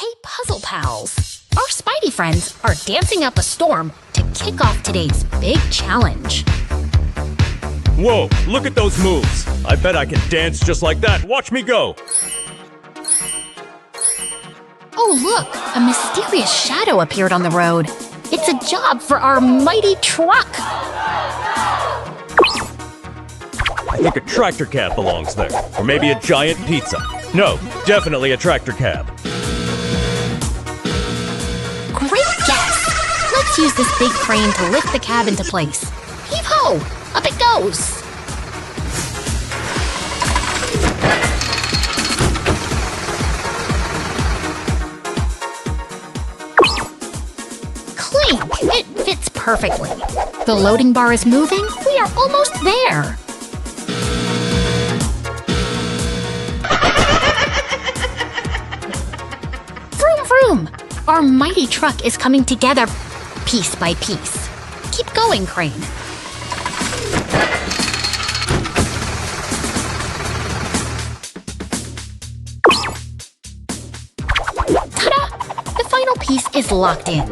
Hey Puzzle Pals! Our Spidey friends are dancing up a storm to kick off today's big challenge. Whoa, look at those moves! I bet I can dance just like that. Watch me go! Oh look, a mysterious shadow appeared on the road. It's a job for our mighty truck! I think a tractor cab belongs there. Or maybe a giant pizza. No, definitely a tractor cab. Great guess! Let's use this big crane to lift the cab into place. Heave-ho! Up it goes! Clink! It fits perfectly. The loading bar is moving. We are almost there. Vroom vroom! Our mighty truck is coming together piece by piece. Keep going, Crane. Ta-da! The final piece is locked in.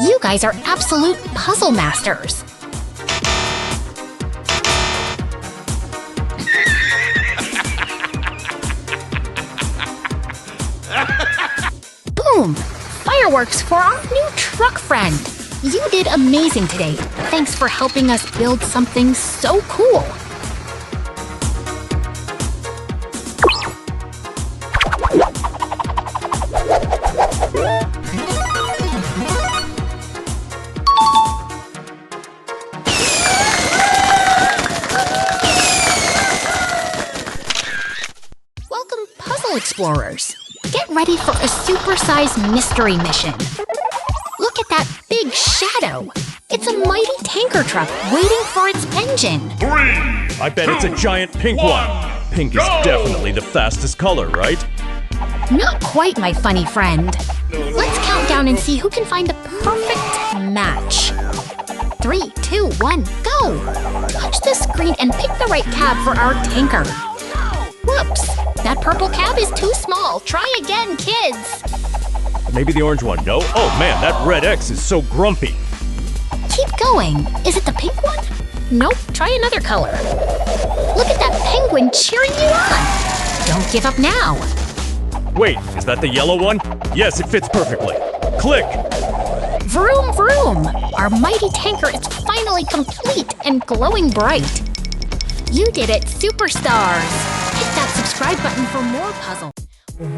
You guys are absolute puzzle masters. Boom! Fireworks for our new truck friend! You did amazing today. Thanks for helping us build something so cool. Welcome, Puzzle Explorers. Get ready for a supersized mystery mission. Look at that big shadow. It's a mighty tanker truck waiting for its engine. 3, I bet it's a giant pink one. Pink is definitely the fastest color, right? Not quite, my funny friend. Let's count down and see who can find the perfect match. 3, 2, 1, go! Touch the screen and pick the right cab for our tanker. Whoops! That purple cab is too small. Try again, kids. Maybe the orange one. No? Oh man, that red X is so grumpy. Keep going. Is it the pink one? Nope. Try another color. Look at that penguin cheering you on. Don't give up now. Wait, is that the yellow one? Yes, it fits perfectly. Click! Vroom vroom! Our mighty tanker is finally complete and glowing bright. You did it, superstars! Hit that subscribe button for more puzzles.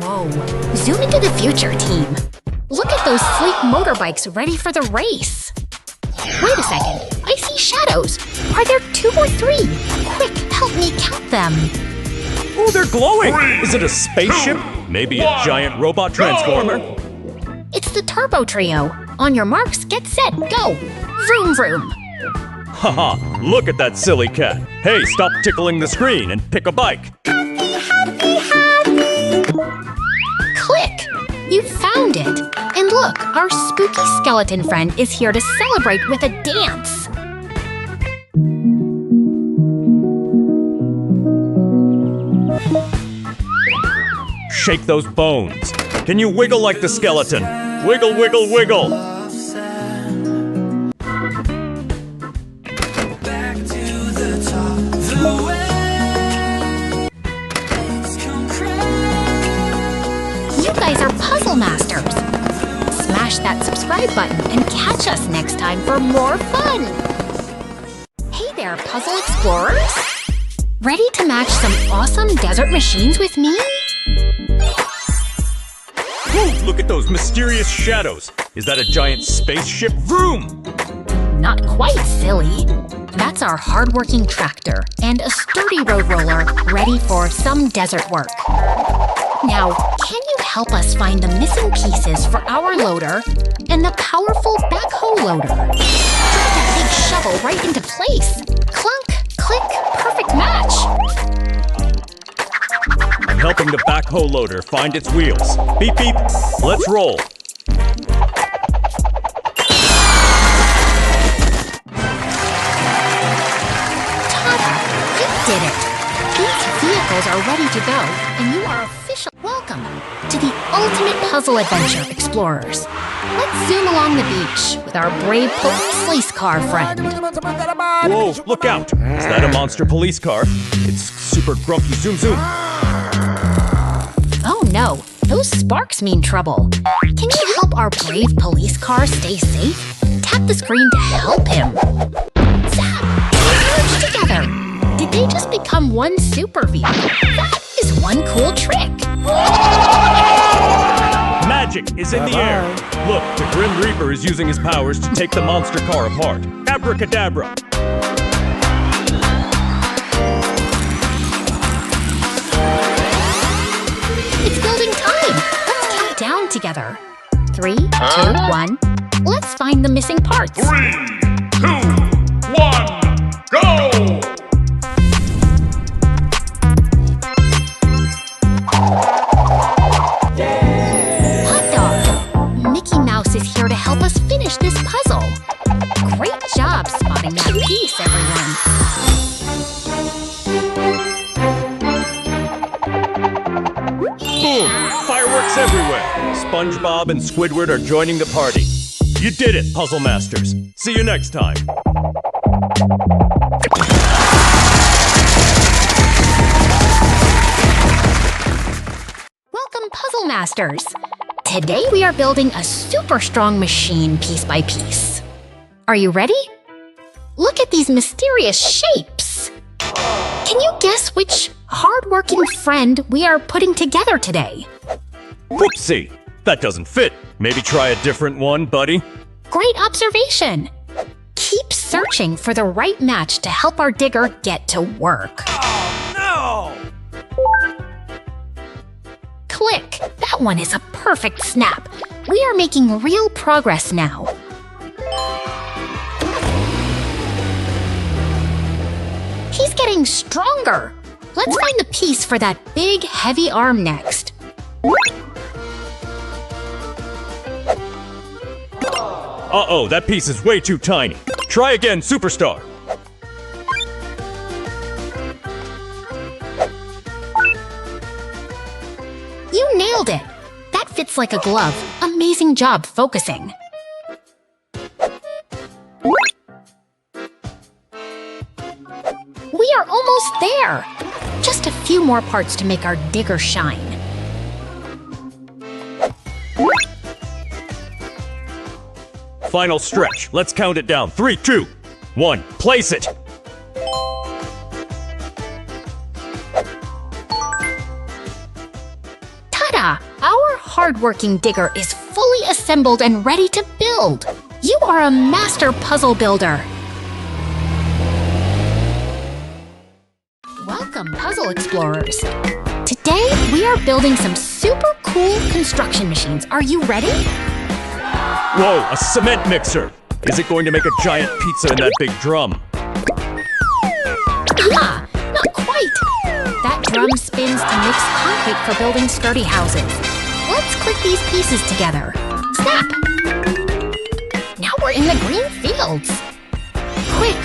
Whoa, zoom into the future, team. Look at those sleek motorbikes ready for the race. Wait a second, I see shadows. Are there 2 or 3? Quick, help me count them. Oh, they're glowing! 3, Is it a spaceship? 2, Maybe a 1, giant robot transformer? It's the Turbo Trio. On your marks, get set, go. Vroom vroom. Haha, look at that silly cat. Hey, stop tickling the screen and pick a bike. Click! You found it! And look, our spooky skeleton friend is here to celebrate with a dance! Shake those bones. Can you wiggle like the skeleton? Wiggle, wiggle, wiggle! You guys are puzzle masters! Smash that subscribe button and catch us next time for more fun! Hey there, puzzle explorers! Ready to match some awesome desert machines with me? Whoa, look at those mysterious shadows. Is that a giant spaceship? Vroom! Not quite, silly. That's our hardworking tractor and a sturdy road roller ready for some desert work. Now, can you help us find the missing pieces for our loader and the powerful backhoe loader? Drop that big shovel right into place. Clunk, click, perfect match. I'm helping the backhoe loader find its wheels. Beep, beep. Let's roll. Ta-da! You did it! These vehicles are ready to go, and you are officially welcome Welcome to the ultimate puzzle adventure, explorers. Let's zoom along the beach with our brave police car friend. Whoa, look out! Is that a monster police car? It's super grumpy. Zoom, zoom. Oh no, those sparks mean trouble. Can you help our brave police car stay safe? Tap the screen to help him. Zap! Merge together. Did they just become one super vehicle? That is one cool trick. Magic is in the air. Look, the Grim Reaper is using his powers to take the monster car apart. Abracadabra. It's building time. Let's count down together. 3, 2, 1. Let's find the missing parts. 3, 2, 1, go! Hot dog! Mickey Mouse is here to help us finish this puzzle. Great job spotting that piece, everyone. Boom! Fireworks everywhere. SpongeBob and Squidward are joining the party. You did it, Puzzle Masters. See you next time. Welcome, Puzzle Masters! Today we are building a super strong machine piece by piece. Are you ready? Look at these mysterious shapes! Can you guess which hard-working friend we are putting together today? Whoopsie! That doesn't fit. Maybe try a different one, buddy. Great observation! Keep searching for the right match to help our digger get to work. No! Click! That one is a perfect snap. We are making real progress now. He's getting stronger. Let's find the piece for that big, heavy arm next. Uh-oh, that piece is way too tiny. Try again, Superstar. You nailed it. That fits like a glove. Amazing job focusing. We are almost there. Just a few more parts to make our digger shine. Final stretch. Let's count it down. 3, 2, 1. Place it. Ta-da! Our hardworking digger is fully assembled and ready to build. You are a master puzzle builder. Welcome, puzzle explorers. Today, we are building some super cool construction machines. Are you ready? Whoa, a cement mixer. Is it going to make a giant pizza in that big drum? Ah, not quite. That drum spins to mix concrete for building sturdy houses. Let's click these pieces together. Snap! Now we're in the green fields. Quick,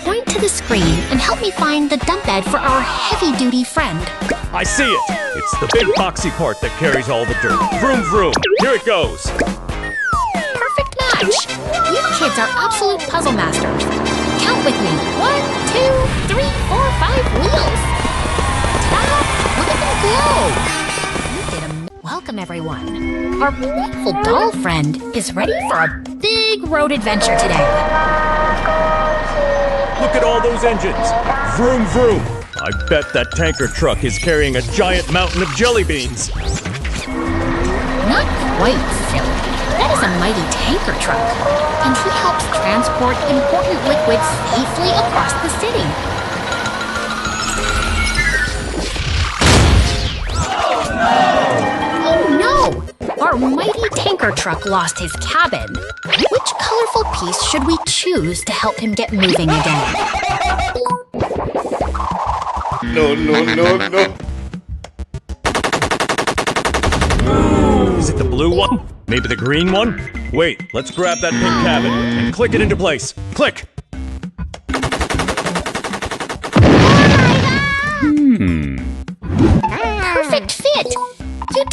point to the screen and help me find the dump bed for our heavy-duty friend. I see it. It's the big boxy part that carries all the dirt. Vroom, vroom. Here it goes. Perfect match. You kids are absolute puzzle masters. Count with me. 1, 2, 3, 4, 5 wheels. Ta-da! Look at them glow. You did Welcome, everyone. Our playful doll friend is ready for a big road adventure today. Look at all those engines. Vroom, vroom. I bet that tanker truck is carrying a giant mountain of jelly beans. Not quite, silly. That is a mighty tanker truck, and he helps transport important liquids safely across the city. Oh no! Our mighty tanker truck lost his cabin. Which colorful piece should we choose to help him get moving again? No. Is it the blue one? Maybe the green one? Wait, let's grab that pink cabin and click it into place. Click! Perfect fit! You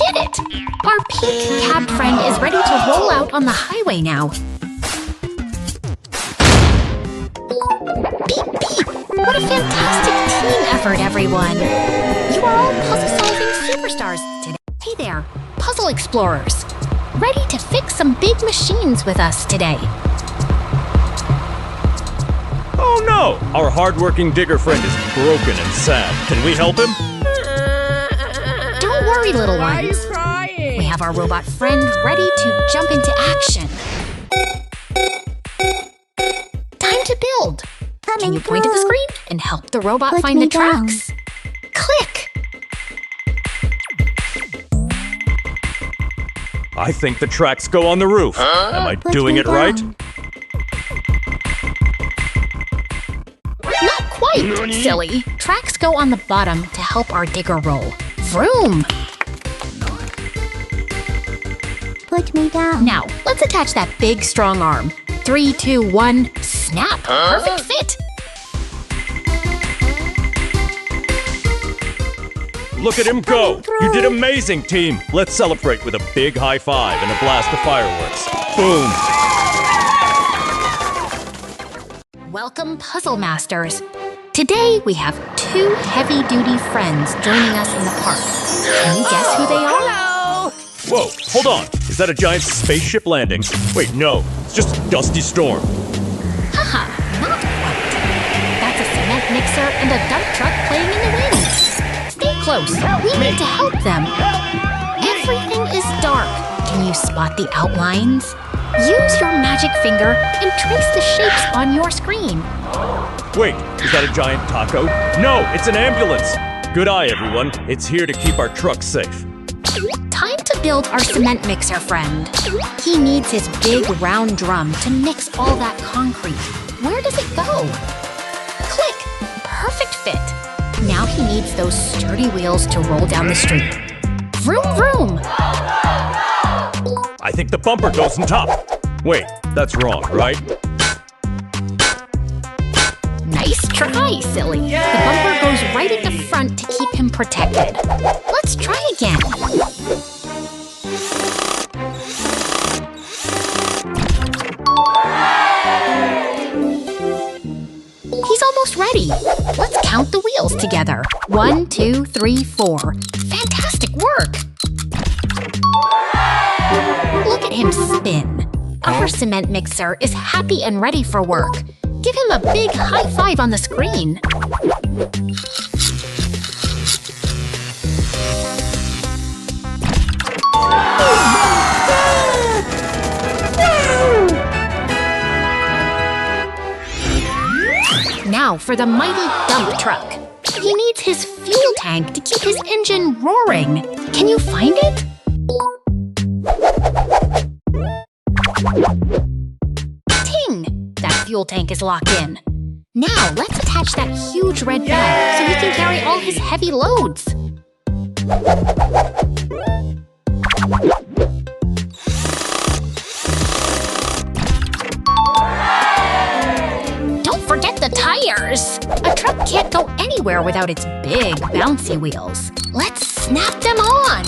pink cab friend is ready to roll out on the highway now. Beep, beep! What a fantastic team effort, everyone! You are all puzzle-solving superstars today. Hey there, puzzle explorers! Ready to fix some big machines with us today. Oh no! Our hardworking digger friend is broken and sad. Can we help him? Don't worry, little ones. We have our robot friend ready to jump into action. Time to build. Can you point at the screen and help the robot find the tracks? Click! I think the tracks go on the roof. Am I doing it right? Not quite, silly. Tracks go on the bottom to help our digger roll. Vroom! Put me down. Now, let's attach that big, strong arm. 3, 2, 1, snap! Perfect fit! Look at him go! You did amazing, team! Let's celebrate with a big high five and a blast of fireworks. Boom! Welcome, Puzzle Masters. Today, we have 2 heavy-duty friends joining us in the park. Can you guess who they are? Whoa, hold on! Is that a giant spaceship landing? Wait, no, it's just a dusty storm. Haha, not quite. That's a cement mixer and a dump truck playing in the wind. Stay close. We need to help them. Everything is dark. Can you spot the outlines? Use your magic finger and trace the shapes on your screen. Wait, is that a giant taco? No, it's an ambulance! Good eye, everyone. It's here to keep our trucks safe. Time to build our cement mixer friend. He needs his big round drum to mix all that concrete. Where does it go? Click! Perfect fit. Now he needs those sturdy wheels to roll down the street. Vroom, vroom! I think the bumper goes on top. Wait, that's wrong, right? Nice try, silly. The bumper goes right at the front to keep him protected. Let's try again. He's almost ready. Let's count the wheels together. 1, 2, 3, 4. Fantastic work! Look at him spin. Our cement mixer is happy and ready for work. Give him a big high five on the screen. Now for the mighty dump truck. He needs his fuel tank to keep his engine roaring. Can you find it? Ting! That fuel tank is locked in. Now let's attach that huge red bag so he can carry all his heavy loads. Don't forget the tires! A truck can't go anywhere without its big, bouncy wheels. Let's snap them on!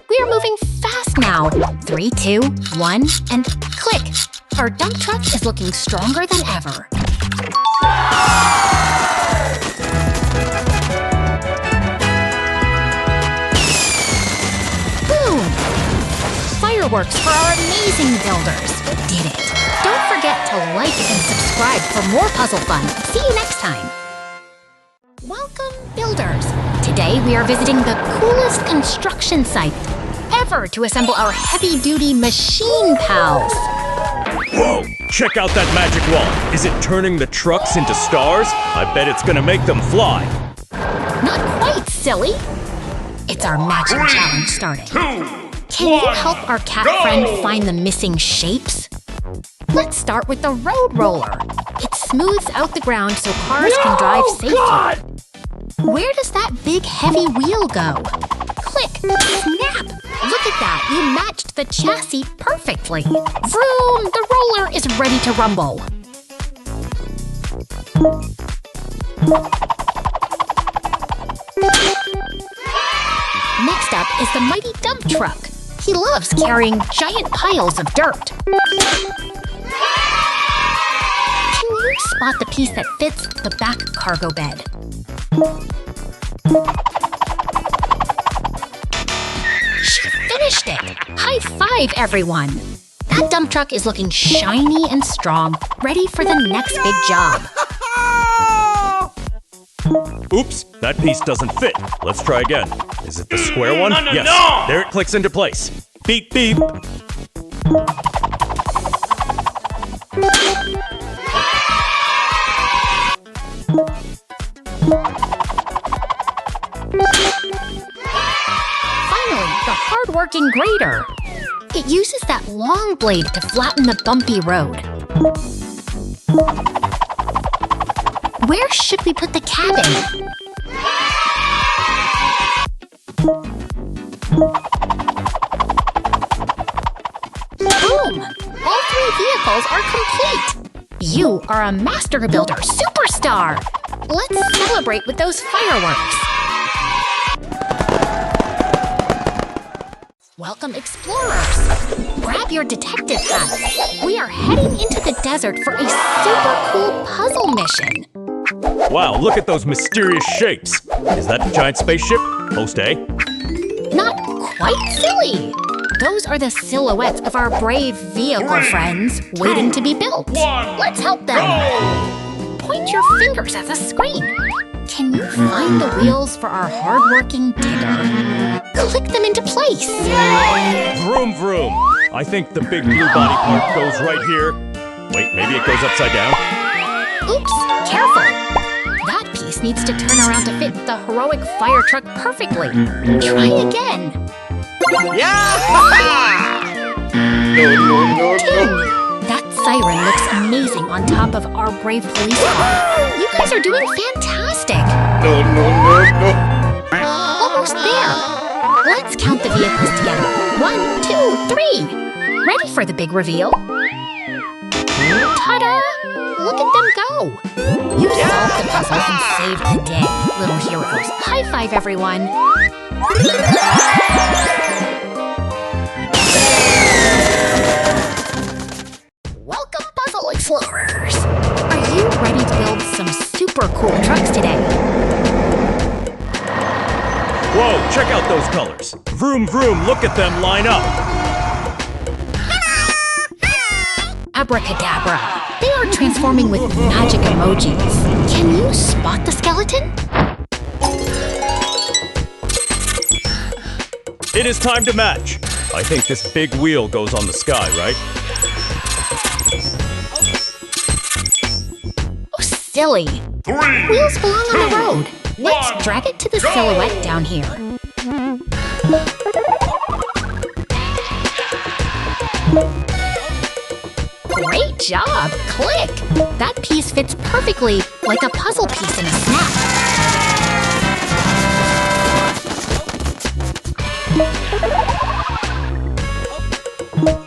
We're moving fast now. 3, 2, 1, and click! Our dump truck is looking stronger than ever. Boom! Fireworks for our amazing builders. Did it. Don't forget to like and subscribe for more puzzle fun. See you next time. Welcome, builders. Today we are visiting the coolest construction site ever to assemble our heavy-duty machine pals. Whoa! Check out that magic wall. Is it turning the trucks into stars? I bet it's gonna make them fly. Not quite, silly. It's our matching challenge starting. Can you help our cat friend find the missing shapes? Let's start with the road roller. It smooths out the ground so cars can drive safely. Where does that big heavy wheel go? Click! Snap! Look at that! You matched the chassis perfectly. Vroom! The roller is ready to rumble. Next up is the mighty dump truck. He loves carrying giant piles of dirt. Can you spot the piece that fits the back cargo bed? She finished it! High five, everyone! That dump truck is looking shiny and strong, ready for the next big job. Oops, that piece doesn't fit. Let's try again. Is it the square one? Yes. No. There it clicks into place. Beep, beep. Finally, the hard-working grader. It uses that long blade to flatten the bumpy road. Where should we put the cabin? Boom! All 3 vehicles are complete! You are a master builder superstar! Let's celebrate with those fireworks! Welcome, explorers! Grab your detective hats. We are heading into the desert for a super cool puzzle mission. Wow, look at those mysterious shapes. Is that the giant spaceship? Host A? Not quite silly! Those are the silhouettes of our brave vehicle friends waiting to be built. Let's help them! Point your fingers at the screen. Can you find the wheels for our hardworking digger? Click them into place. Vroom, vroom. I think the big blue body part goes right here. Wait, maybe it goes upside down? Oops, careful. That piece needs to turn around to fit the heroic fire truck perfectly. Try again. Yeah! No. That siren looks amazing on top of our brave police car. You guys are doing fantastic. No. Almost there. Let's count the vehicles together. 1, 2, 3. Ready for the big reveal? Ta-da! Look at them go. You solved the puzzle and saved the day, little heroes. High five, everyone. Welcome, puzzle explorers! Are you ready to build some super cool trucks today? Whoa, check out those colors. Vroom, vroom, look at them line up. Abracadabra! They are transforming with magic emojis. Can you spot the skeleton? It is time to match. I think this big wheel goes on the sky, right? Oh, silly! 3, Wheels belong on the road. Let's 1, drag it to the go! silhouette down here. Great job! Click! That piece fits perfectly like a puzzle piece in a snap.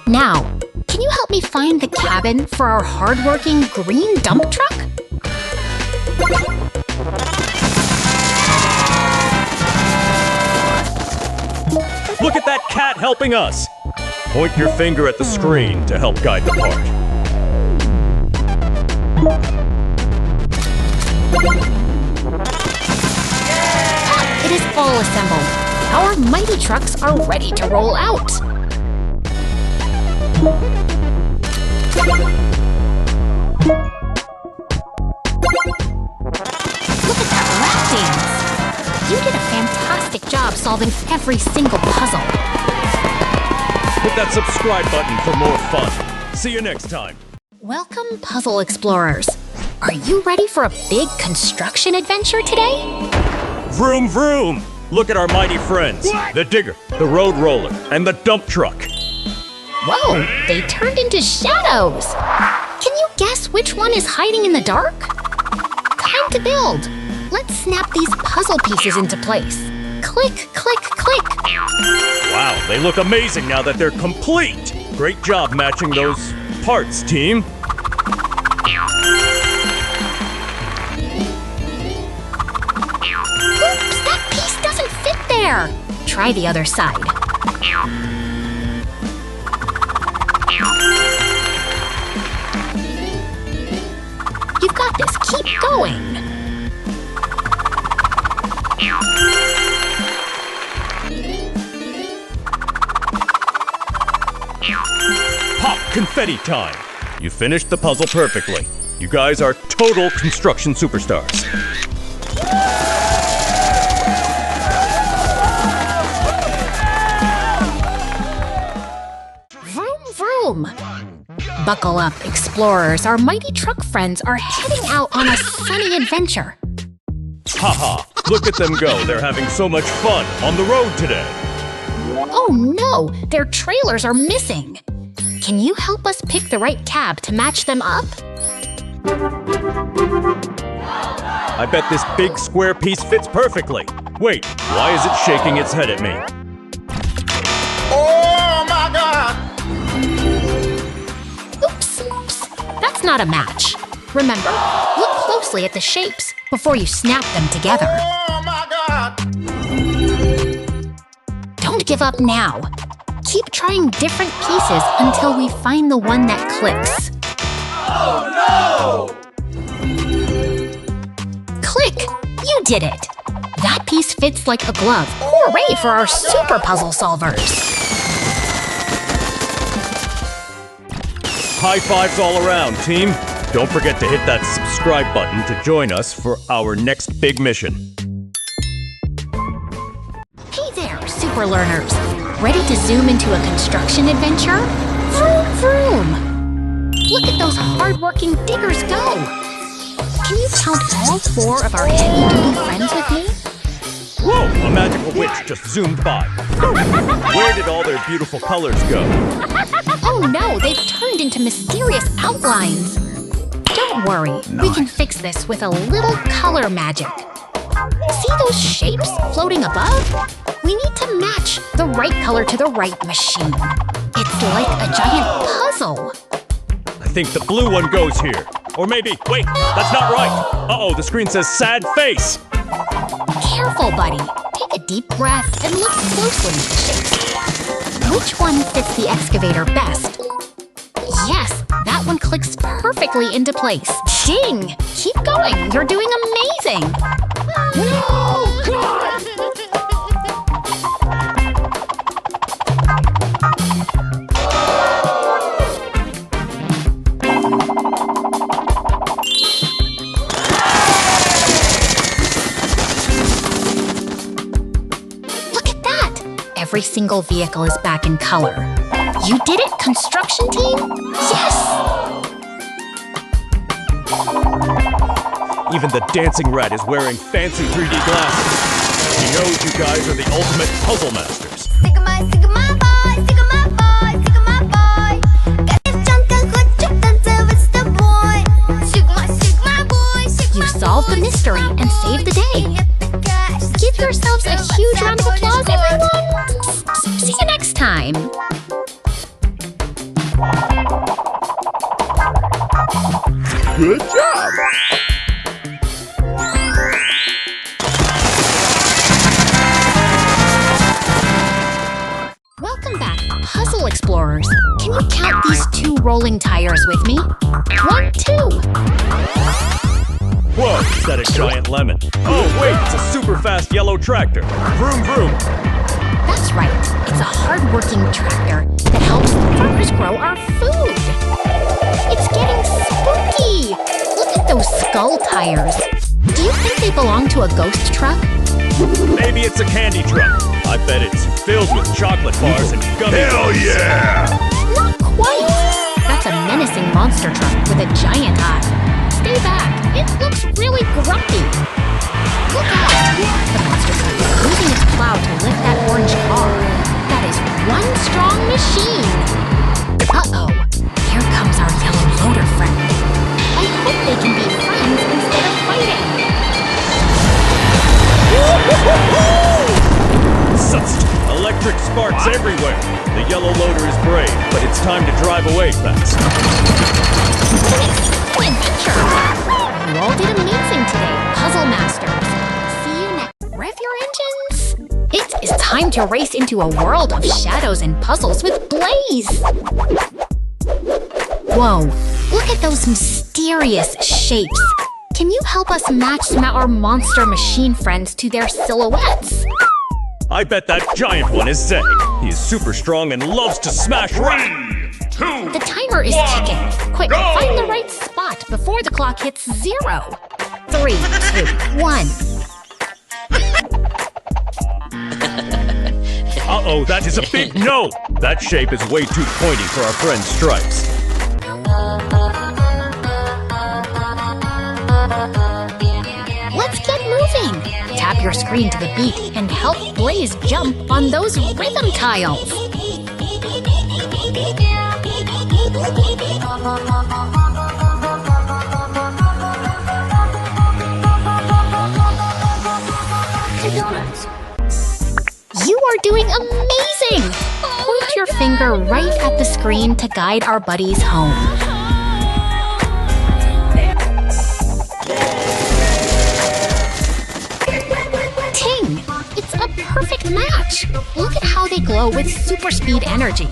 Now, can you help me find the cabin for our hardworking green dump truck? Look at that cat helping us. Point your finger at the screen to help guide the part. It is all assembled. Our mighty trucks are ready to roll out. Look at that rap dance! You did a fantastic job solving every single puzzle. Hit that subscribe button for more fun. See you next time. Welcome, puzzle explorers. Are you ready for a big construction adventure today? Vroom, vroom. Look at our mighty friends. The digger, the road roller, and the dump truck. Whoa, they turned into shadows! Can you guess which one is hiding in the dark? Time to build! Let's snap these puzzle pieces into place. Click, click, click! Wow, they look amazing now that they're complete. Great job matching those parts, team. there! Try the other side. You've got this. Keep going. Pop confetti time! You finished the puzzle perfectly. You guys are total construction superstars. Vroom, vroom! Buckle up, explorers. Our mighty truck friends are heading out on a sunny adventure. Haha, look at them go. They're having so much fun on the road today. Oh no! Their trailers are missing! Can you help us pick the right cab to match them up? I bet this big square piece fits perfectly. Wait, why is it shaking its head at me? Oh my God! Oops! That's not a match. Remember, look closely at the shapes before you snap them together. Oh my God! Don't give up now. Keep trying different pieces until we find the one that clicks. Oh Click! You did it! That piece fits like a glove. Hooray for our super puzzle solvers! High fives all around, team. Don't forget to hit that subscribe button to join us for our next big mission. Hey there, super learners! Ready to zoom into a construction adventure? Vroom, vroom! Look at those hard-working diggers go! Can you count all 4 of our heavy-duty friends with me? Whoa, a magical witch just zoomed by. Where did all their beautiful colors go? Oh no, they've turned into mysterious outlines. Don't worry, we can fix this with a little color magic. See those shapes floating above? We need to match the right color to the right machine. It's like a giant puzzle. I think the blue one goes here. Or maybe, wait, that's not right. Uh-oh, the screen says sad face. Careful, buddy. Take a deep breath and look closely at the shapes. Which one fits the excavator best? Yes, that one clicks perfectly into place. Ding! Keep going. You're doing amazing. no! God! Look at that! Every single vehicle is back in color. You did it, construction team? Yes! Even the dancing rat is wearing fancy 3D glasses. He knows you guys are the ultimate puzzle masters. You solved the mystery and saved the day. Give yourselves a huge round of applause, everyone! See you next time! Good job! Welcome back, puzzle explorers. Can you count these 2 rolling tires with me? 1, 2. Whoa, is that a giant lemon? Oh, wait, it's a super fast yellow tractor. Vroom, vroom. That's right. It's a hard-working tractor that helps the farmers grow our food. It's getting spooky. Look at those skull tires. Do you think they belong to a ghost truck? Maybe it's a candy truck. I bet it's filled with chocolate bars and gummy Hell bears. yeah! Not quite. That's a menacing monster truck with a giant eye. Stay back. It looks really grumpy. Look out. The monster truck is using its plow to lift that orange car. That is one strong machine. Uh-oh. Here comes our yellow loader friend. I hope they can be friends instead of fighting. Such electric sparks everywhere. The yellow loader is brave, but it's time to drive away fast. An adventure! You all did amazing today, Puzzle Masters. See you next. Rev your engines. It Time to race into a world of shadows and puzzles with Blaze! Whoa, look at those mysterious shapes! Can you help us match some of our monster machine friends to their silhouettes? I bet that giant one is Zay. He is super strong and loves to smash rock. The timer is ticking. Quick, find the right spot before the clock hits 0. 3, 2, 1. Uh-oh, that is a big no! That shape is way too pointy for our friend Stripes. Let's get moving! Tap your screen to the beat and help Blaze jump on those rhythm tiles. You are doing amazing! Point your finger right at the screen to guide our buddies home. Ting! It's a perfect match! Look at how they glow with super speed energy.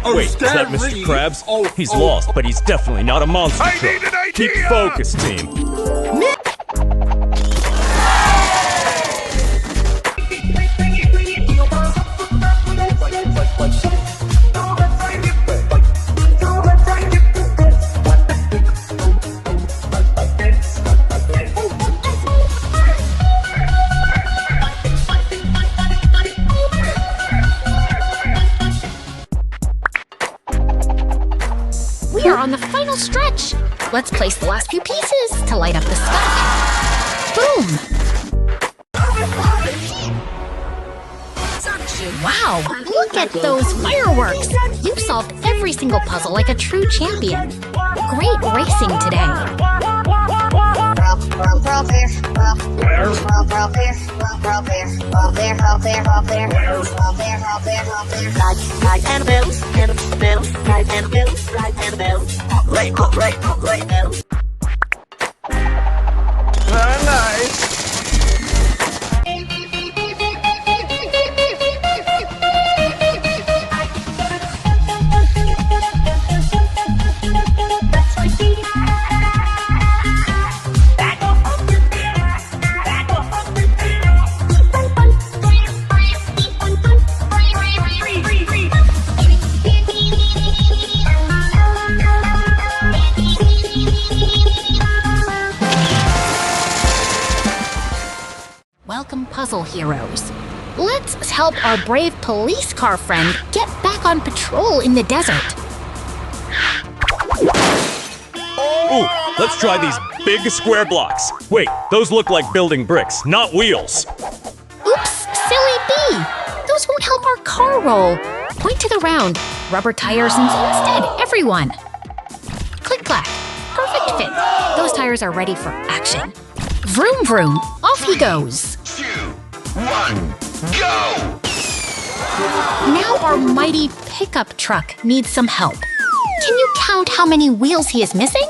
Wait, is that Mr. Krabs? He's lost, but he's definitely not a monster truck. Keep focused, team. We are on the final stretch. Let's place the last few pieces to light up the sky. Boom! Wow, look at those fireworks! You solved every single puzzle like a true champion. Great racing today. Nice. Welcome, puzzle heroes. Let's help our brave police car friend get back on patrol in the desert. Ooh, let's try these big square blocks. Wait, those look like building bricks, not wheels. Oops, silly bee! Those won't help our car roll. Point to the round. Rubber tires instead, everyone. Click-clack. Perfect fit. Those tires are ready for action. Vroom vroom, off he goes. 2, 1, go! Now our mighty pickup truck needs some help. Can you count how many wheels he is missing?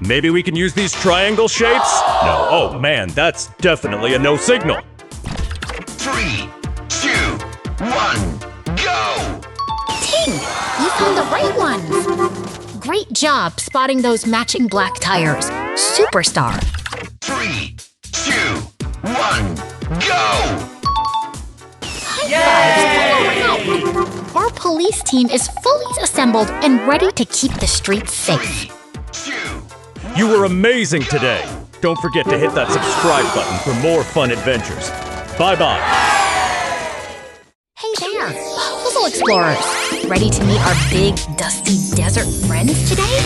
Maybe we can use these triangle shapes? No, oh man, that's definitely a no signal. 3, 2, 1, go! Ting! You found the right ones! Great job spotting those matching black tires. Superstar! 3, 2, 1, go! High fives all around! Our police team is fully assembled and ready to keep the streets safe. 2, You were amazing today. Don't forget to hit that subscribe button for more fun adventures. Bye-bye. Hey there! Puzzle puzzle explorers. Ready to meet our big, dusty desert friends today?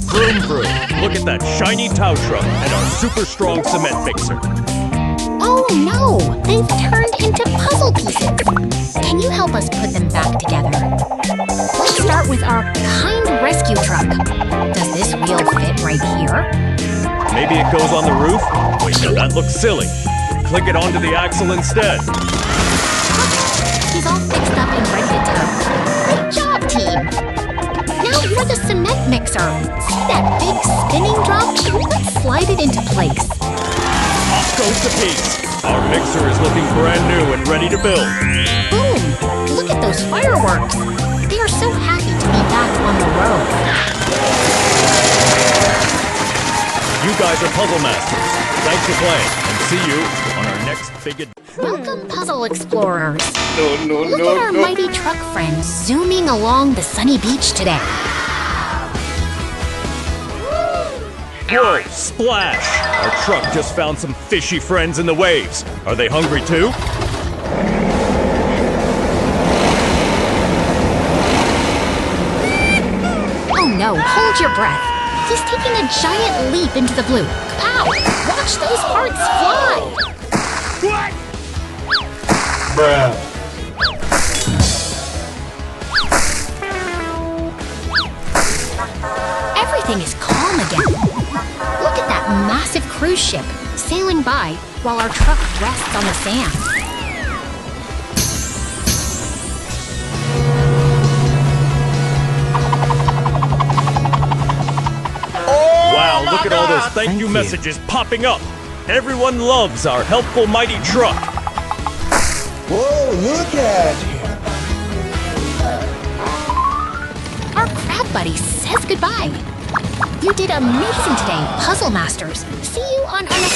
Vroom vroom. Look at that shiny tow truck and our super strong cement mixer. Oh no! They've turned into puzzle pieces. Can you help us put them back together? Let's start with our kind rescue truck. Does this wheel fit right here? Maybe it goes on the roof? Wait, no, that looks silly. Click it onto the axle instead. He's all fixed up and ready to tow. Great job, team! Now for the cement mixer. See that big spinning drum? Let's slide it into place. Off goes the piece. Our mixer is looking brand new and ready to build. Boom! Look at those fireworks. They are so happy to be back on the road. You guys are puzzle masters. Thanks for playing, and see you on our next big adventure. Welcome, puzzle explorers. Look at our mighty truck friends zooming along the sunny beach today. Whoa, splash! Our truck just found some fishy friends in the waves. Are they hungry too? Oh no, hold your breath. He's taking a giant leap into the blue. Pow! Watch those parts fly! What? Bruh. Everything is calm again. Look at that massive cruise ship sailing by while our truck rests on the sand. Wow, look at all those thank you messages popping up. Everyone loves our helpful mighty truck. Whoa, look at you. Our crab buddy says goodbye. You did amazing today, Puzzle Masters. See you on our